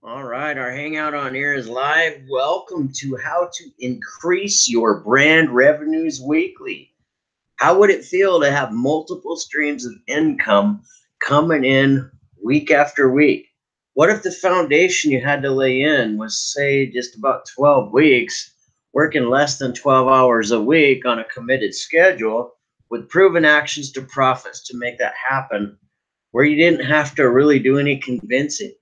All right, our hangout on air is live. Welcome to How to Increase Your Brand Revenues Weekly. How would it feel to have multiple streams of income coming in week after week? What if the foundation you had to lay in was, say, just about 12 weeks, working less than 12 hours a week on a committed schedule with proven actions to profits to make that happen, where you didn't have to really do any convincing?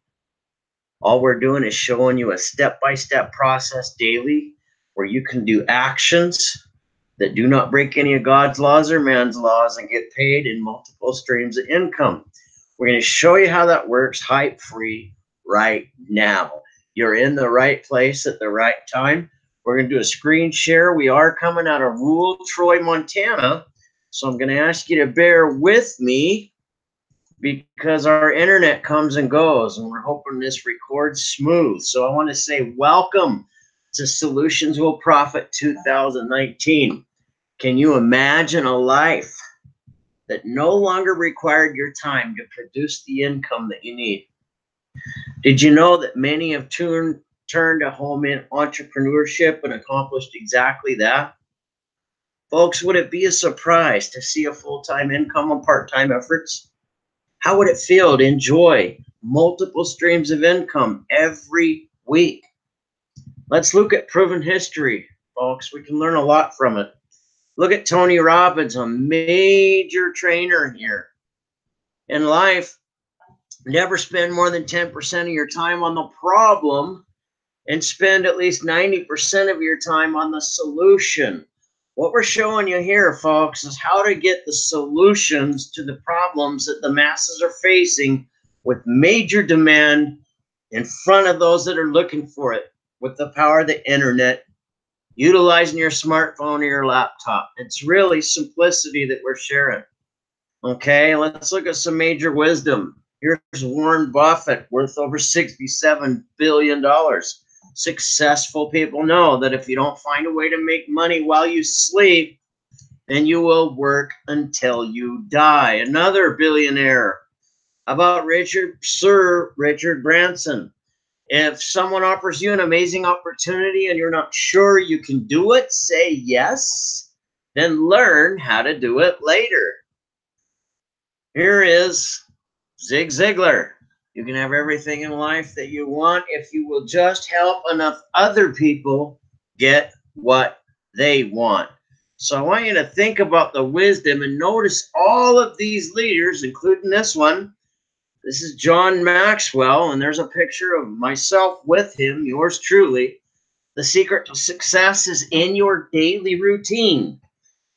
All we're doing is showing you a step-by-step process daily where you can do actions that do not break any of God's laws or man's laws and get paid in multiple streams of income. We're going to show you how that works hype-free right now. You're in the right place at the right time. We're going to do a screen share. We are coming out of rural Troy, Montana. So I'm going to ask you to bear with me because our internet comes and goes, and we're hoping this records smooth. So I want to say welcome to Solutions Will Profit 2019. Can you imagine a life that no longer required your time to produce the income that you need? Did you know that many have turned to home in entrepreneurship and accomplished exactly that? Folks, would it be a surprise to see a full-time income on part-time efforts? How would it feel to enjoy multiple streams of income every week? Let's look at proven history, folks. We can learn a lot from it. Look at Tony Robbins, a major trainer here. In life, never spend more than 10% of your time on the problem and spend at least 90% of your time on the solution. What we're showing you here, folks, is how to get the solutions to the problems that the masses are facing with major demand in front of those that are looking for it with the power of the internet, utilizing your smartphone or your laptop. It's really simplicity that we're sharing. Okay, let's look at some major wisdom. Here's Warren Buffett, worth over $67 billion. Successful people know that if you don't find a way to make money while you sleep, then you will work until you die. Another billionaire. How about Sir Richard Branson? If someone offers you an amazing opportunity and you're not sure you can do it, say yes, then learn how to do it later. Here is Zig Ziglar. You can have everything in life that you want if you will just help enough other people get what they want. So I want you to think about the wisdom and notice all of these leaders, including this one. This is John Maxwell, and there's a picture of myself with him, yours truly. The secret to success is in your daily routine.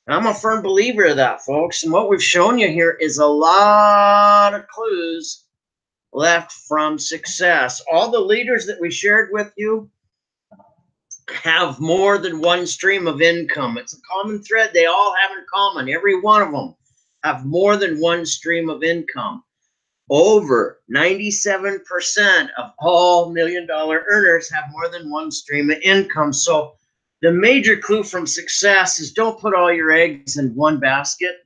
I'm a firm believer of that, folks. And what we've shown you here is a lot of clues left from success. All the leaders that we shared with you have more than one stream of income. It's a common thread they all have in common. Every one of them have more than one stream of income. Over 97% of all million-dollar earners have more than one stream of income. So the major clue from success is don't put all your eggs in one basket.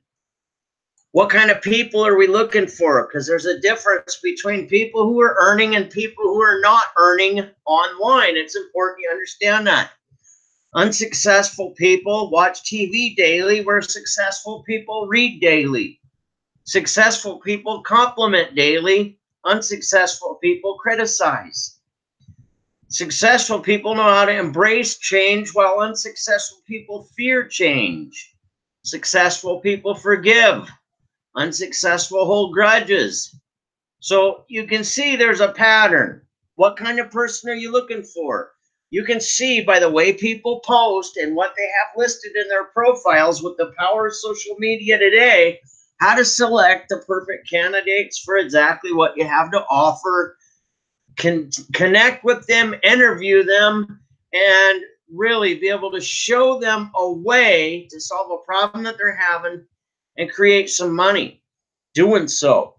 What kind of people are we looking for? Because there's a difference between people who are earning and people who are not earning online. It's important you understand that. Unsuccessful people watch TV daily, where successful people read daily. Successful people compliment daily. Unsuccessful people criticize. Successful people know how to embrace change, while unsuccessful people fear change. Successful people forgive. Unsuccessful hold grudges. So you can see there's a pattern. What kind of person are you looking for? You can see by the way people post and what they have listed in their profiles with the power of social media today, how to select the perfect candidates for exactly what you have to offer, connect with them, interview them, and really be able to show them a way to solve a problem that they're having and create some money doing so.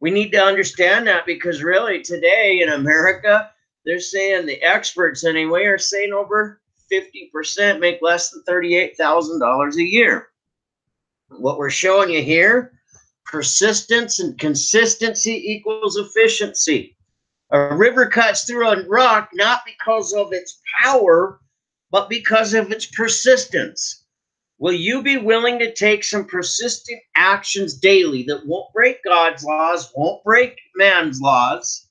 We need to understand that, because really today in America, they're saying, the experts anyway, are saying over 50% make less than $38,000 a year. What we're showing you here, persistence and consistency equals efficiency. A river cuts through a rock not because of its power, but because of its persistence. Will you be willing to take some persistent actions daily that won't break God's laws, won't break man's laws,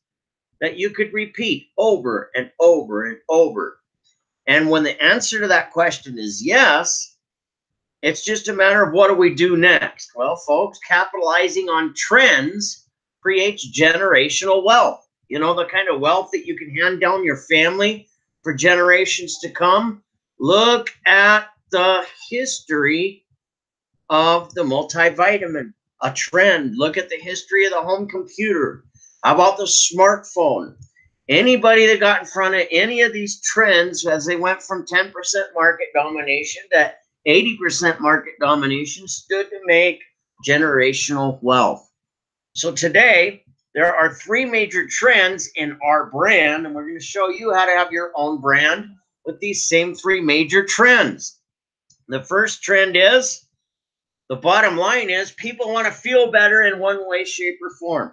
that you could repeat over and over and over? And when the answer to that question is yes, it's just a matter of what do we do next? Well, folks, capitalizing on trends creates generational wealth. You know, the kind of wealth that you can hand down your family for generations to come. Look at the history of the multivitamin, a trend. Look at the history of the home computer. How about the smartphone? Anybody that got in front of any of these trends as they went from 10% market domination to 80% market domination stood to make generational wealth. So today, there are 3 major trends in our brand, and we're going to show you how to have your own brand with these same 3 major trends. The first trend is, the bottom line is, people want to feel better in one way, shape, or form.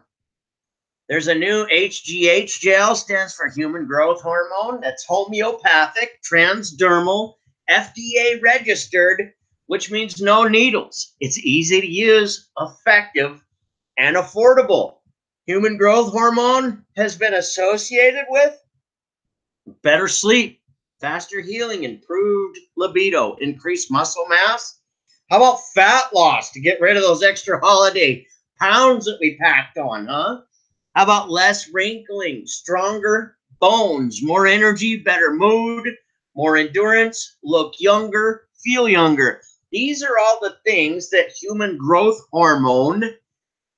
There's a new HGH gel, stands for human growth hormone. That's homeopathic, transdermal, FDA registered, which means no needles. It's easy to use, effective, and affordable. Human growth hormone has been associated with better sleep, faster healing, improved libido, increased muscle mass. How about fat loss to get rid of those extra holiday pounds that we packed on, huh? How about less wrinkling, stronger bones, more energy, better mood, more endurance, look younger, feel younger? These are all the things that human growth hormone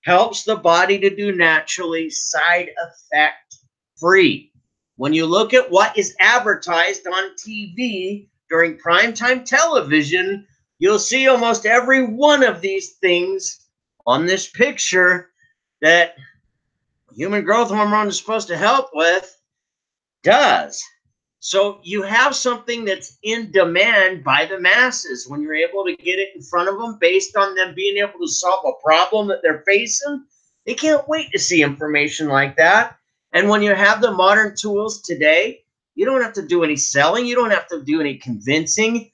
helps the body to do naturally, side effect free. When you look at what is advertised on TV during primetime television, you'll see almost every one of these things on this picture that human growth hormone is supposed to help with does. So you have something that's in demand by the masses. When you're able to get it in front of them based on them being able to solve a problem that they're facing, they can't wait to see information like that. And when you have the modern tools today, you don't have to do any selling. You don't have to do any convincing.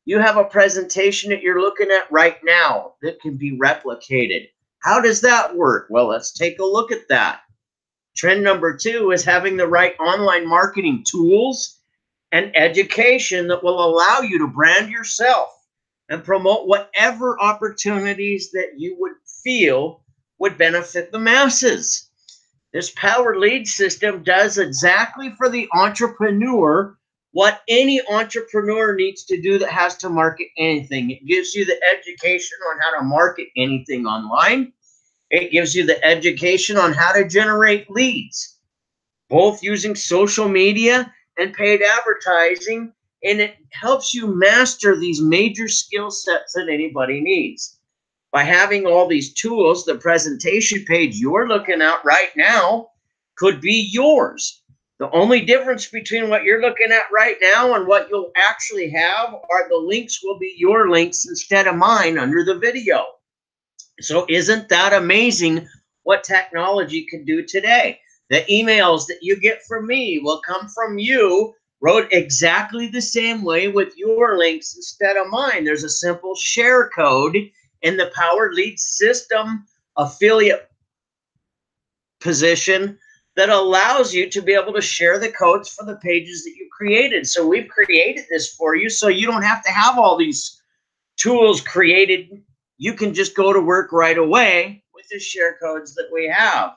You have a presentation that you're looking at right now that can be replicated. How does that work? Well, let's take a look at that. Trend number 2 is having the right online marketing tools and education that will allow you to brand yourself and promote whatever opportunities that you would feel would benefit the masses. This Power Lead system does exactly for the entrepreneur what any entrepreneur needs to do that has to market anything. It gives you the education on how to market anything online. It gives you the education on how to generate leads, both using social media and paid advertising, and it helps you master these major skill sets that anybody needs. By having all these tools, the presentation page you're looking at right now could be yours. The only difference between what you're looking at right now and what you'll actually have are the links will be your links instead of mine under the video. So isn't that amazing what technology can do today? The emails that you get from me will come from you, wrote exactly the same way with your links instead of mine. There's a simple share code in the Power Lead system affiliate position that allows you to be able to share the codes for the pages that you created. So we've created this for you so you don't have to have all these tools created. You can just go to work right away with the share codes that we have.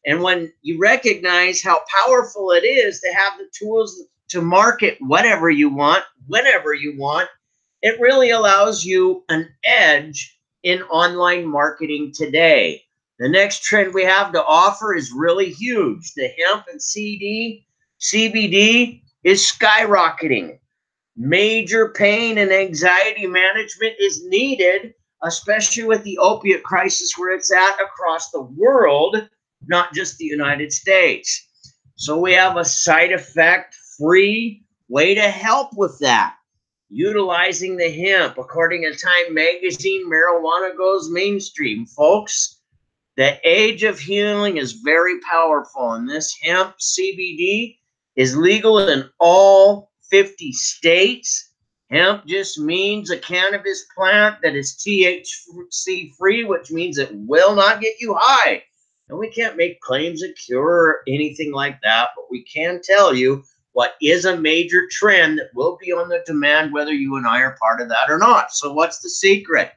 And when you recognize how powerful it is to have the tools to market whatever you want, whenever you want, it really allows you an edge in online marketing today. The next trend we have to offer is really huge. The hemp and CBD is skyrocketing. Major pain and anxiety management is needed, especially with the opiate crisis where it's at across the world, not just the United States. So we have a side effect free way to help with that. Utilizing the hemp. According to Time Magazine, marijuana goes mainstream, folks. The age of healing is very powerful, and this hemp CBD is legal in all 50 states. Hemp just means a cannabis plant that is THC free, which means it will not get you high. And we can't make claims of cure or anything like that, but we can tell you what is a major trend that will be on the demand, whether you and I are part of that or not. So what's the secret?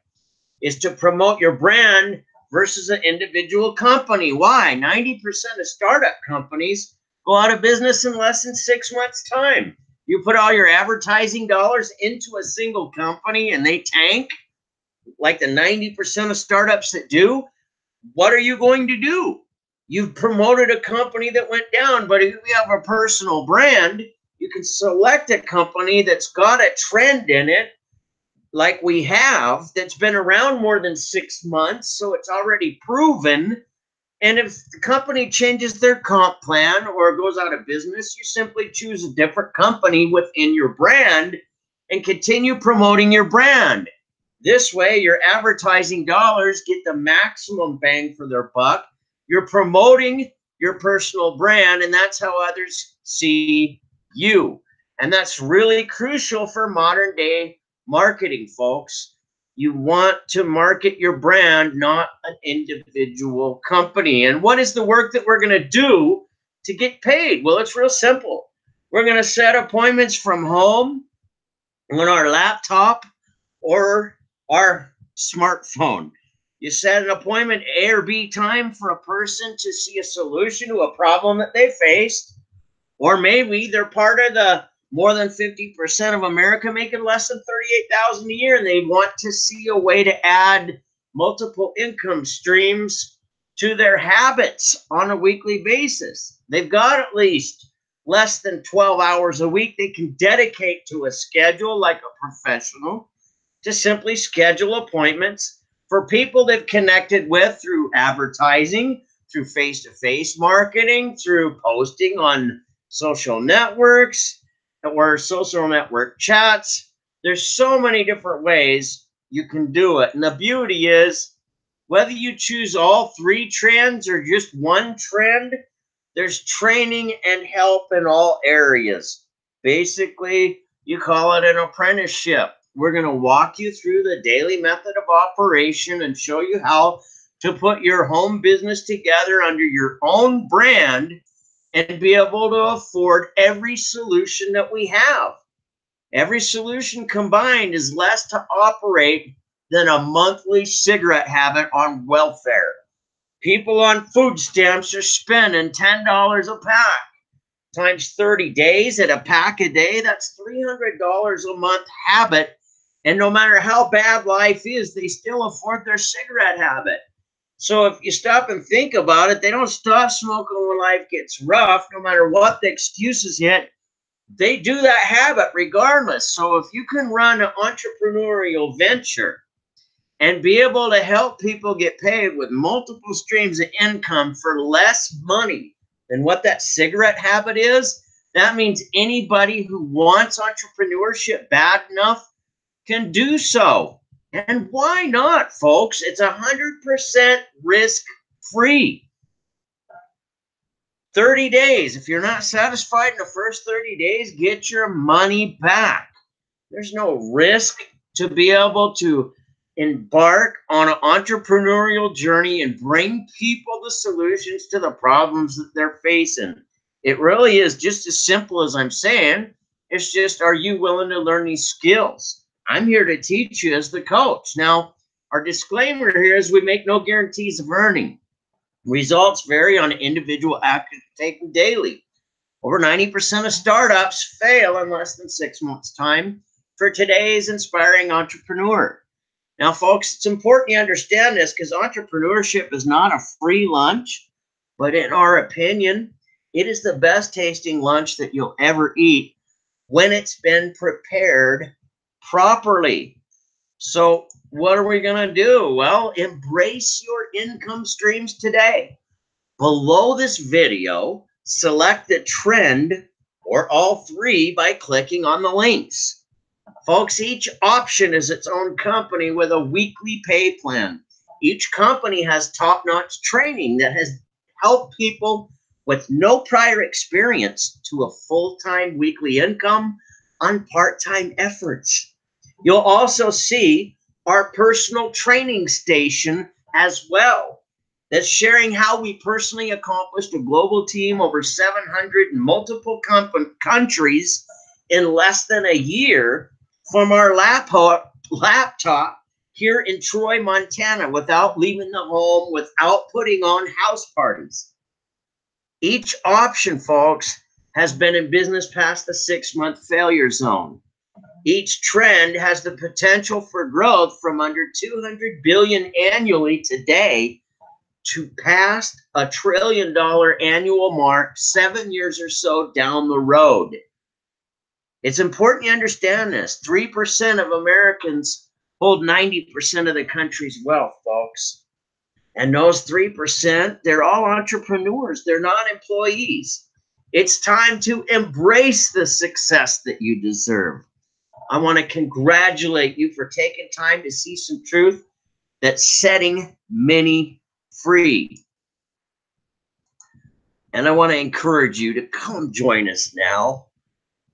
Is to promote your brand versus an individual company. Why? 90% of startup companies go out of business in less than 6 months' time. You put all your advertising dollars into a single company and they tank, like the 90% of startups that do. What are you going to do? You've promoted a company that went down, but if you have a personal brand, you can select a company that's got a trend in it, like we have, that's been around more than 6 months, so it's already proven. And if the company changes their comp plan or goes out of business, you simply choose a different company within your brand and continue promoting your brand. This way, your advertising dollars get the maximum bang for their buck. You're promoting your personal brand, and that's how others see you. And that's really crucial for modern day marketing, folks. You want to market your brand, not an individual company. And what is the work that we're going to do to get paid? Well, it's real simple. We're going to set appointments from home on our laptop or our smartphone. You set an appointment A or B time for a person to see a solution to a problem that they faced, or maybe they're part of the more than 50% of America making less than $38,000 a year, and they want to see a way to add multiple income streams to their habits on a weekly basis. They've got at least less than 12 hours a week they can dedicate to a schedule like a professional to simply schedule appointments for people they've connected with through advertising, through face-to-face marketing, through posting on social networks, or social network chats. There's so many different ways you can do it. And the beauty is, whether you choose all 3 trends or just one trend, there's training and help in all areas. Basically, you call it an apprenticeship. We're going to walk you through the daily method of operation and show you how to put your home business together under your own brand and be able to afford every solution that we have. Every solution combined is less to operate than a monthly cigarette habit on welfare. People on food stamps are spending $10 a pack. Times 30 days at a pack a day, that's $300 a month habit. And no matter how bad life is, they still afford their cigarette habit. So if you stop and think about it, they don't stop smoking when life gets rough, no matter what the excuses hit. They do that habit regardless. So if you can run an entrepreneurial venture and be able to help people get paid with multiple streams of income for less money than what that cigarette habit is, that means anybody who wants entrepreneurship bad enough can do so. And why not, folks? It's 100% risk-free. 30 days. If you're not satisfied in the first 30 days, get your money back. There's no risk to be able to embark on an entrepreneurial journey and bring people the solutions to the problems that they're facing. It really is just as simple as I'm saying. It's just, are you willing to learn these skills? I'm here to teach you as the coach. Now, our disclaimer here is we make no guarantees of earning. Results vary on individual action taken daily. Over 90% of startups fail in less than 6 months' time for today's inspiring entrepreneur. Now, folks, it's important you understand this because entrepreneurship is not a free lunch, but in our opinion, it is the best tasting lunch that you'll ever eat when it's been prepared properly. So what are we going to do? Well, embrace your income streams today. Below this video, select the trend or all 3 by clicking on the links. Folks, each option is its own company with a weekly pay plan. Each company has top-notch training that has helped people with no prior experience to a full-time weekly income on part-time efforts. You'll also see our personal training station as well, that's sharing how we personally accomplished a global team over 700 in multiple countries in less than a year from our laptop here in Troy, Montana, without leaving the home, without putting on house parties. Each option, folks, has been in business past the 6-month failure zone. Each trend has the potential for growth from under 200 billion annually today to past $1 trillion annual mark 7 years or so down the road. It's important you understand this. 3% of Americans hold 90% of the country's wealth, folks. And those 3%, they're all entrepreneurs. They're not employees. It's time to embrace the success that you deserve. I want to congratulate you for taking time to see some truth that's setting many free. And I want to encourage you to come join us now.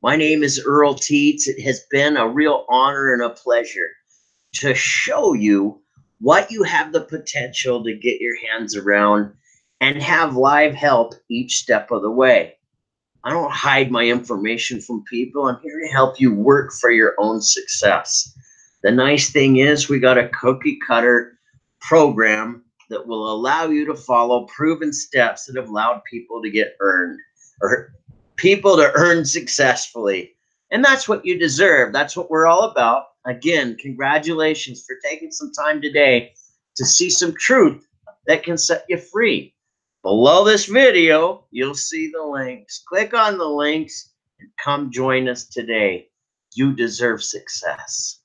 My name is Earl Teets. It has been a real honor and a pleasure to show you what you have the potential to get your hands around and have live help each step of the way. I don't hide my information from people. I'm here to help you work for your own success. The nice thing is we got a cookie cutter program that will allow you to follow proven steps that have allowed people to get earned, or people to earn successfully. And that's what you deserve. That's what we're all about. Again, congratulations for taking some time today to see some truth that can set you free. Below this video, you'll see the links. Click on the links and come join us today. You deserve success.